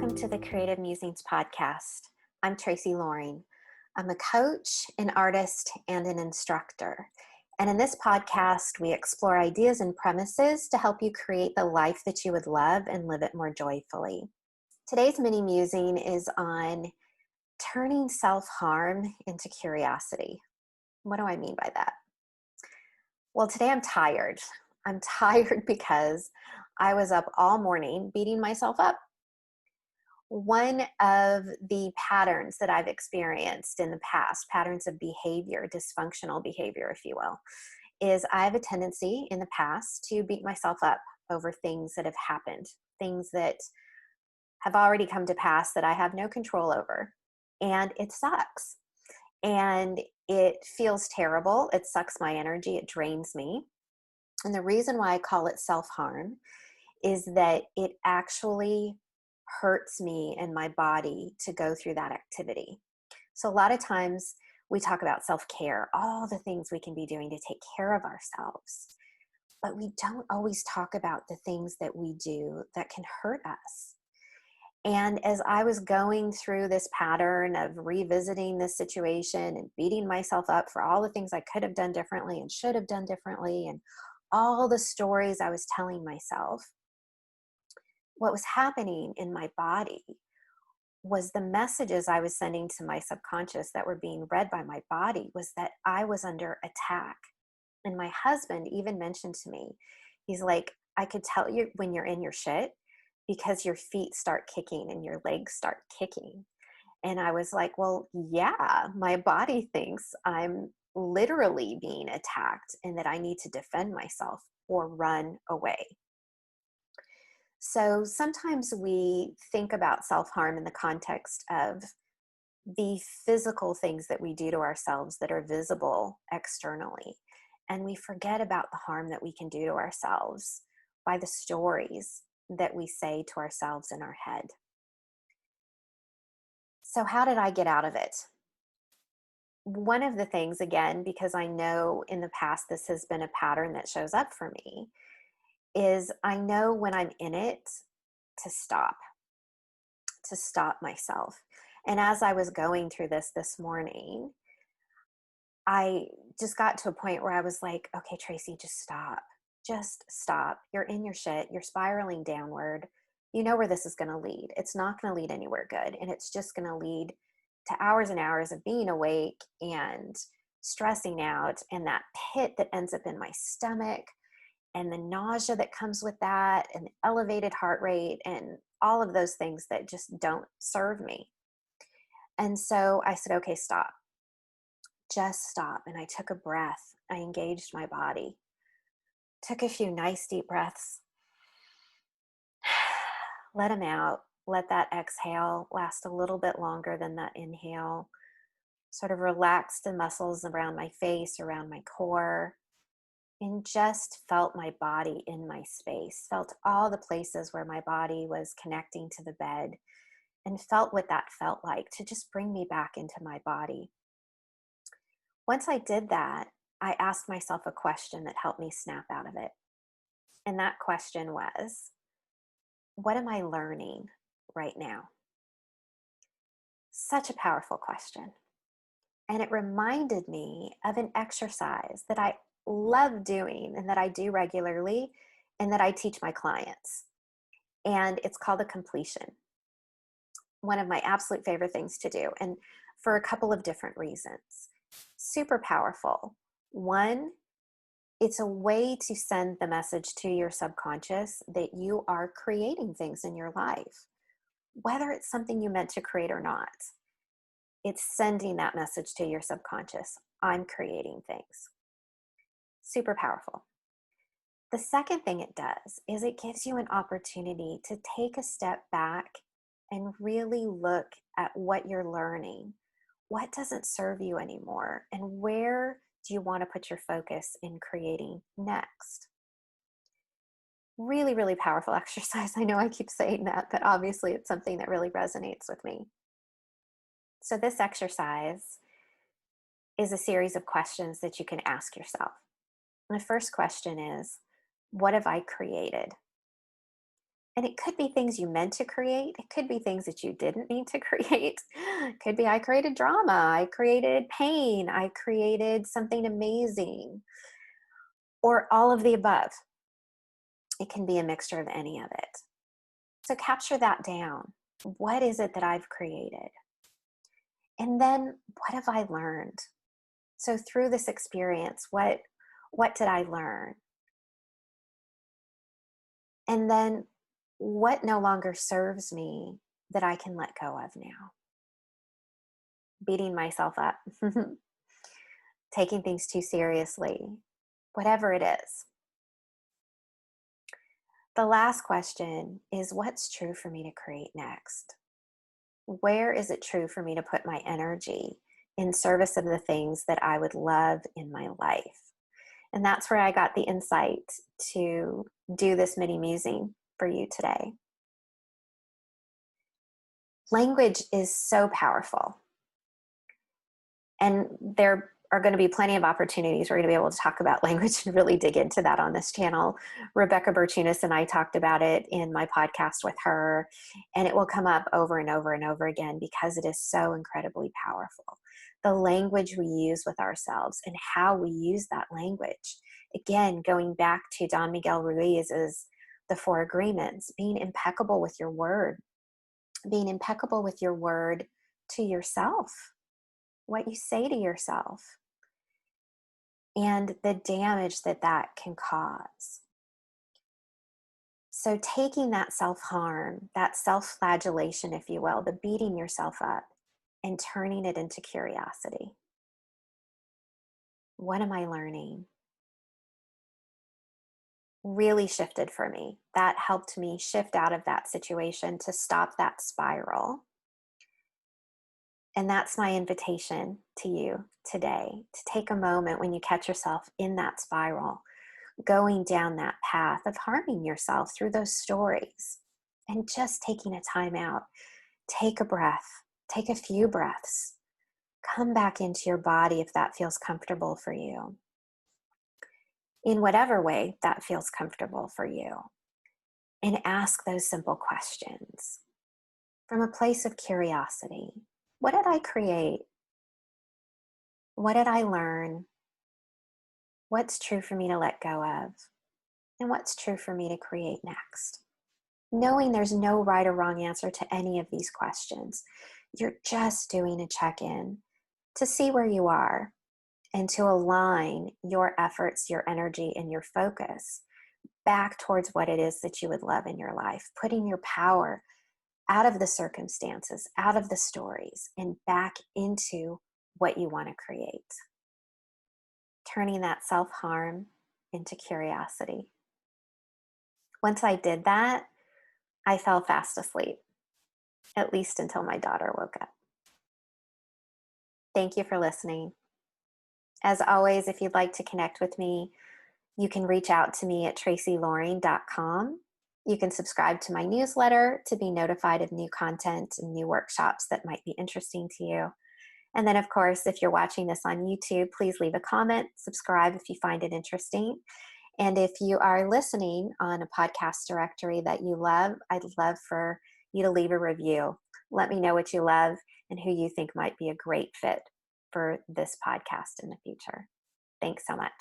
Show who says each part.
Speaker 1: welcome to the Creative Musings podcast. I'm Tracy Loring. I'm a coach, an artist, and an instructor. And in this podcast, we explore ideas and premises to help you create the life that you would love and live it more joyfully. Today's mini musing is on turning self-harm into curiosity. What do I mean by that? Well, today I'm tired. I'm tired because I was up all morning beating myself up. One of the patterns that I've experienced in the past, patterns of behavior, dysfunctional behavior, if you will, is I have a tendency in the past to beat myself up over things that have happened, things that have already come to pass that I have no control over. And it sucks. And it feels terrible. It sucks my energy. It drains me. And the reason why I call it self-harm is that it actually hurts me and my body to go through that activity. So a lot of times we talk about self-care, all the things we can be doing to take care of ourselves, but we don't always talk about the things that we do that can hurt us. And as I was going through this pattern of revisiting this situation and beating myself up for all the things I could have done differently and should have done differently, and all the stories I was telling myself, what was happening in my body was the messages I was sending to my subconscious that were being read by my body was that I was under attack. And my husband even mentioned to me, he's like, I could tell you when you're in your shit because your feet start kicking and your legs start kicking. And I was like, well, yeah, my body thinks I'm literally being attacked and that I need to defend myself or run away. So sometimes we think about self-harm in the context of the physical things that we do to ourselves that are visible externally. And we forget about the harm that we can do to ourselves by the stories that we say to ourselves in our head. So how did I get out of it? One of the things, again, because I know in the past this has been a pattern that shows up for me, is I know when I'm in it to stop myself. And as I was going through this morning, I just got to a point where I was like, okay, Tracy, just stop. Just stop. You're in your shit. You're spiraling downward. You know where this is going to lead. It's not going to lead anywhere good. And it's just going to lead to hours and hours of being awake and stressing out, and that pit that ends up in my stomach, and the nausea that comes with that, and the elevated heart rate, and all of those things that just don't serve me. And so I said, okay, stop. Just stop. And I took a breath. I engaged my body. Took a few nice deep breaths. Let them out. Let that exhale last a little bit longer than that inhale. Sort of relaxed the muscles around my face, around my core, and just felt my body in my space, felt all the places where my body was connecting to the bed, and felt what that felt like to just bring me back into my body. Once I did that, I asked myself a question that helped me snap out of it. And that question was, what am I learning right now? Such a powerful question. And it reminded me of an exercise that I love doing and that I do regularly and that I teach my clients. And it's called a completion. One of my absolute favorite things to do, and for a couple of different reasons. Super powerful. One, it's a way to send the message to your subconscious that you are creating things in your life, whether it's something you meant to create or not. It's sending that message to your subconscious. I'm creating things. Super powerful. The second thing it does is it gives you an opportunity to take a step back and really look at what you're learning. What doesn't serve you anymore? And where do you want to put your focus in creating next? Really, really powerful exercise. I know I keep saying that, but obviously it's something that really resonates with me. So this exercise is a series of questions that you can ask yourself. And the first question is, what have I created? And it could be things you meant to create. It could be things that you didn't need to create. It could be I created drama, I created pain, I created something amazing, or all of the above. It can be a mixture of any of it. So capture that down. What is it that I've created? And then what have I learned? So through this experience, what did I learn? And then what no longer serves me that I can let go of now? Beating myself up, taking things too seriously, whatever it is. The last question is, what's true for me to create next? Where is it true for me to put my energy in service of the things that I would love in my life? And that's where I got the insight to do this mini musing for you today. Language is so powerful. And there are going to be plenty of opportunities. We're going to be able to talk about language and really dig into that on this channel. Rebecca Bertunas and I talked about it in my podcast with her, and it will come up over and over and over again because it is so incredibly powerful. The language we use with ourselves and how we use that language. Again, going back to Don Miguel Ruiz's The Four Agreements, being impeccable with your word, being impeccable with your word to yourself, what you say to yourself, and the damage that that can cause. So taking that self-harm, that self-flagellation, if you will, the beating yourself up, and turning it into curiosity. What am I learning? Really shifted for me. That helped me shift out of that situation to stop that spiral. And that's my invitation to you today, to take a moment when you catch yourself in that spiral, going down that path of harming yourself through those stories, and just taking a time out. Take a breath, take a few breaths, come back into your body if that feels comfortable for you, in whatever way that feels comfortable for you, and ask those simple questions from a place of curiosity. What did I create? What did I learn? What's true for me to let go of? And what's true for me to create next? Knowing there's no right or wrong answer to any of these questions. You're just doing a check-in to see where you are and to align your efforts, your energy, and your focus back towards what it is that you would love in your life, putting your power out of the circumstances, out of the stories, and back into what you want to create. Turning that self-harm into curiosity. Once I did that, I fell fast asleep, at least until my daughter woke up. Thank you for listening. As always, if you'd like to connect with me, you can reach out to me at tracyloring.com. You can subscribe to my newsletter to be notified of new content and new workshops that might be interesting to you. And then, of course, if you're watching this on YouTube, please leave a comment, subscribe if you find it interesting. And if you are listening on a podcast directory that you love, I'd love for you to leave a review. Let me know what you love and who you think might be a great fit for this podcast in the future. Thanks so much.